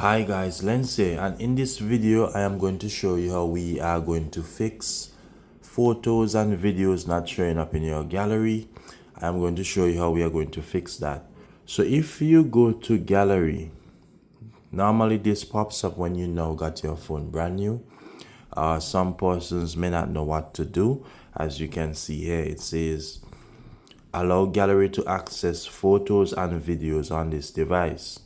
Hi guys, Lindsay, and in this video I am going to show you how we are going to fix photos and videos not showing up in your gallery. I am going to show you how we are going to fix that. So if you go to gallery, normally this pops up when you now got your phone brand new. Some persons may not know what to do. As you can see here, it says allow gallery to access photos and videos on this device.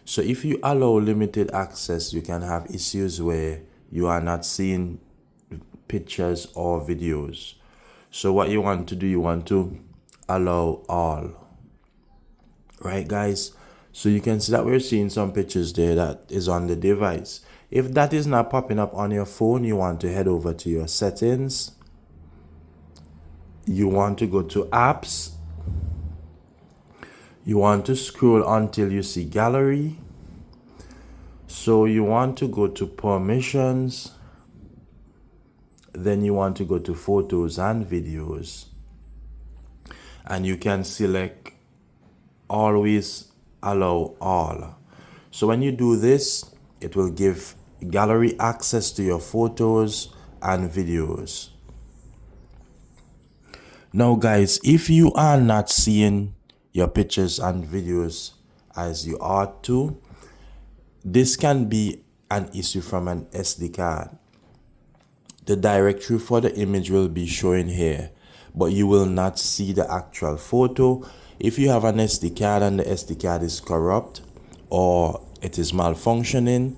So if you allow limited access, you can have issues where you are not seeing pictures or videos. So what you want to do, you want to allow all. Right, guys? So you can see that we're seeing some pictures there that is on the device. If that is not popping up on your phone, you want to head over to your settings. You want to go to apps. You want to scroll until you see gallery. So you want to go to permissions, then you want to go to photos and videos, and you can select always allow all. So when you do this, it will give gallery access to your photos and videos. Now guys, if you are not seeing your pictures and videos as you ought to, this can be an issue from an SD card. The directory for the image will be showing here, but you will not see the actual photo. If you have an SD card and the SD card is corrupt or it is malfunctioning,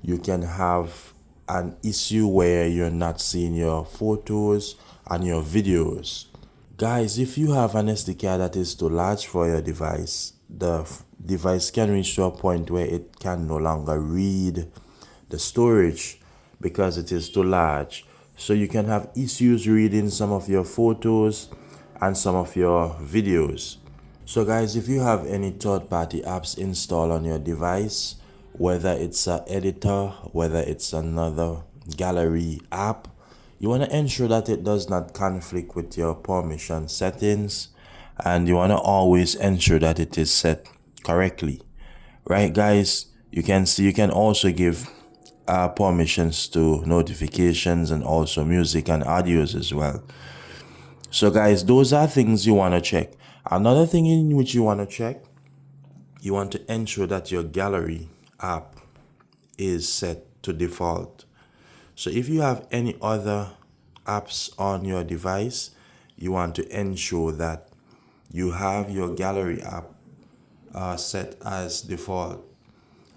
you can have an issue where you're not seeing your photos and your videos. Guys, if you have an SD card that is too large for your device, the device can reach to a point where it can no longer read the storage because it is too large. So you can have issues reading some of your photos and some of your videos. So guys, if you have any third-party apps installed on your device, whether it's an editor, whether it's another gallery app, you want to ensure that it does not conflict with your permission settings, and you want to always ensure that it is set correctly. Right, guys? You can see you can also give permissions to notifications and also music and audios as well. So guys, those are things you want to check. Another thing in which you want to check, you want to ensure that your gallery app is set to default. So if you have any other apps on your device, you want to ensure that you have your gallery app set as default.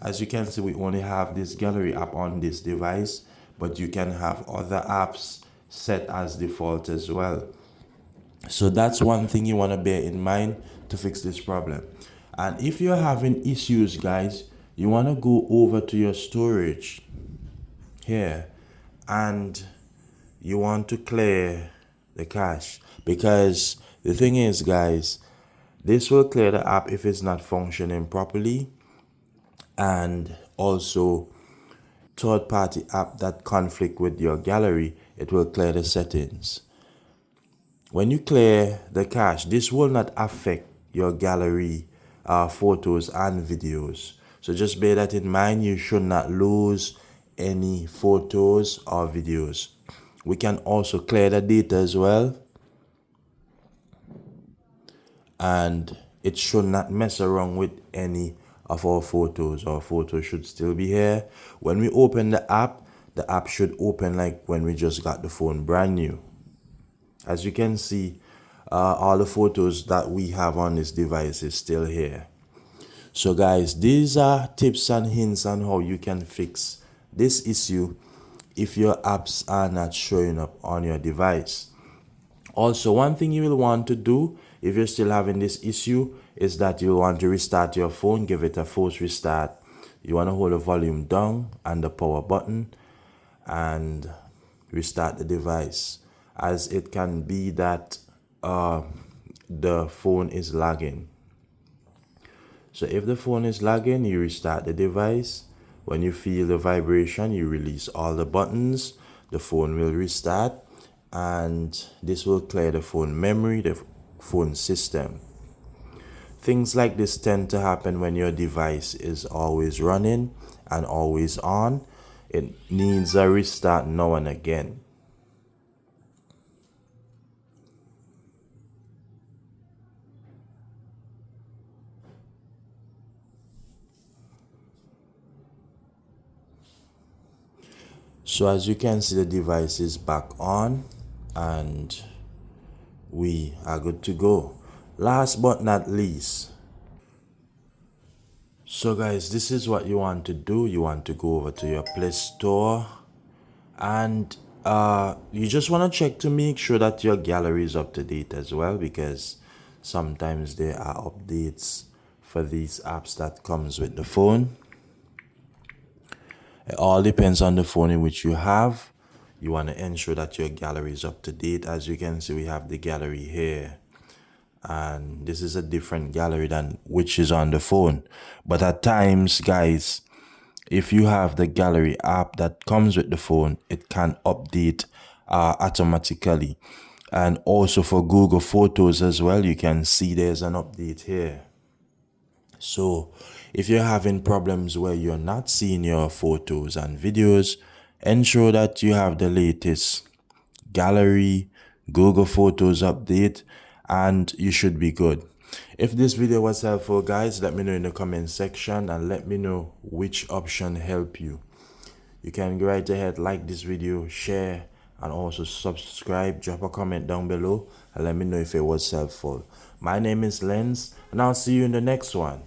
As you can see, we only have this gallery app on this device, but you can have other apps set as default as well. So that's one thing you want to bear in mind to fix this problem. And if you're having issues, guys, you want to go over to your storage here and you want to clear the cache, because the thing is, guys, this will clear the app if it's not functioning properly, and also third-party app that conflict with your gallery, it will clear the settings. When you clear the cache, this will not affect your gallery photos and videos. So just bear that in mind. You should not lose any photos or videos. We can also clear the data as well, and it should not mess around with any of our photos. Our photos should still be here. When we open the app should open like when we just got the phone brand new. As you can see, all the photos that we have on this device is still here. So guys, these are tips and hints on how you can fix this issue if your apps are not showing up on your device. Also, one thing you will want to do if you're still having this issue is that you want to restart your phone, give it a force restart. You want to hold the volume down and the power button and restart the device, as it can be that the phone is lagging. So if the phone is lagging, you restart the device. When you feel the vibration, you release all the buttons, the phone will restart, and this will clear the phone memory, the phone system. Things like this tend to happen when your device is always running and always on. It needs a restart now and again. So as you can see, the device is back on and we are good to go. Last but not least, so guys, this is what you want to do. You want to go over to your Play Store and you just want to check to make sure that your gallery is up to date as well, because sometimes there are updates for these apps that comes with the phone. It all depends on the phone in which you have. You want to ensure that your gallery is up to date. As you can see, we have the gallery here, and this is a different gallery than which is on the phone. But at times, guys, if you have the gallery app that comes with the phone, it can update automatically. And also for Google Photos as well, you can see there's an update here. So if you're having problems where you're not seeing your photos and videos, ensure that you have the latest gallery, Google Photos update, and you should be good. If this video was helpful, guys, let me know in the comment section and let me know which option helped you. You can go right ahead, like this video, share, and also subscribe. Drop a comment down below and let me know if it was helpful. My name is Lens, and I'll see you in the next one.